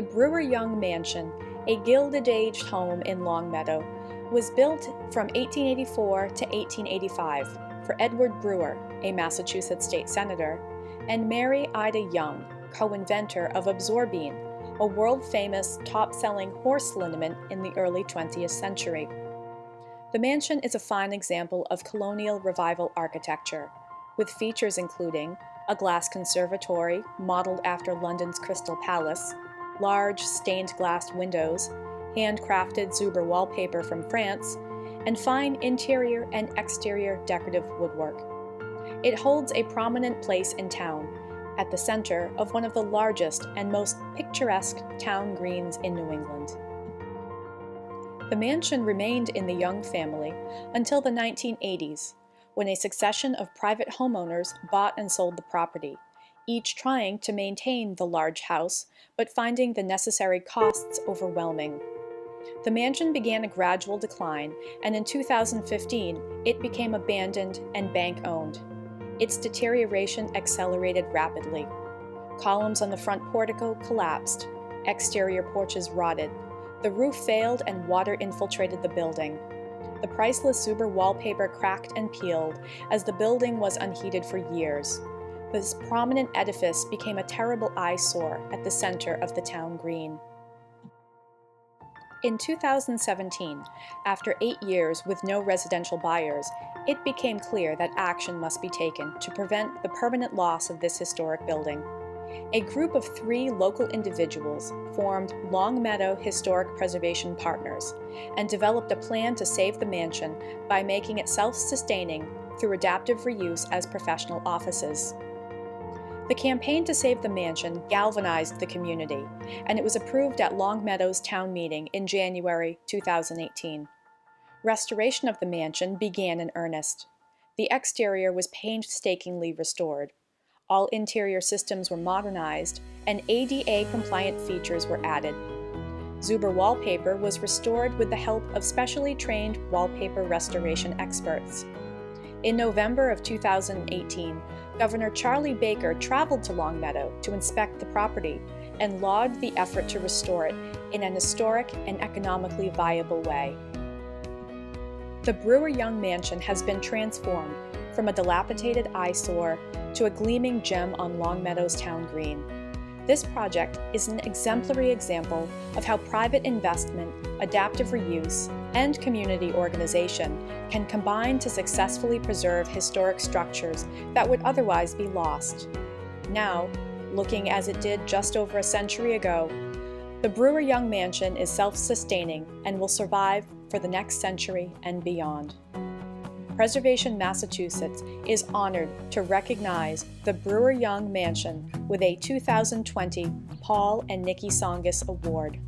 The Brewer-Young Mansion, a Gilded-Age home in Longmeadow, was built from 1884 to 1885 for Edward Brewer, a Massachusetts state senator, and Mary Ida Young, co-inventor of Absorbine, a world-famous top-selling horse liniment in the early 20th century. The mansion is a fine example of colonial revival architecture, with features including a glass conservatory modeled after London's Crystal Palace, large stained glass windows, handcrafted Zuber wallpaper from France, and fine interior and exterior decorative woodwork. It holds a prominent place in town, at the center of one of the largest and most picturesque town greens in New England. The mansion remained in the Young family until the 1980s, when a succession of private homeowners bought and sold the property, each trying to maintain the large house, but finding the necessary costs overwhelming. The mansion began a gradual decline, and in 2015, it became abandoned and bank-owned. Its deterioration accelerated rapidly. Columns on the front portico collapsed, exterior porches rotted, the roof failed and water infiltrated the building. The priceless Zuber wallpaper cracked and peeled as the building was unheated for years. This prominent edifice became a terrible eyesore at the center of the town green. In 2017, after 8 years with no residential buyers, it became clear that action must be taken to prevent the permanent loss of this historic building. A group of 3 local individuals formed Longmeadow Historic Preservation Partners and developed a plan to save the mansion by making it self-sustaining through adaptive reuse as professional offices. The campaign to save the mansion galvanized the community, and it was approved at Longmeadow's town meeting in January 2018. Restoration of the mansion began in earnest. The exterior was painstakingly restored. All interior systems were modernized, and ADA-compliant features were added. Zuber wallpaper was restored with the help of specially trained wallpaper restoration experts. In November of 2018, Governor Charlie Baker traveled to Longmeadow to inspect the property and lauded the effort to restore it in an historic and economically viable way. The Brewer-Young Mansion has been transformed from a dilapidated eyesore to a gleaming gem on Longmeadow's town green. This project is an exemplary example of how private investment, adaptive reuse, and community organization can combine to successfully preserve historic structures that would otherwise be lost. Now, looking as it did just over a century ago, the Brewer-Young Mansion is self-sustaining and will survive for the next century and beyond. Preservation Massachusetts is honored to recognize the Brewer-Young Mansion with a 2020 Paul and Niki Tsongas Award.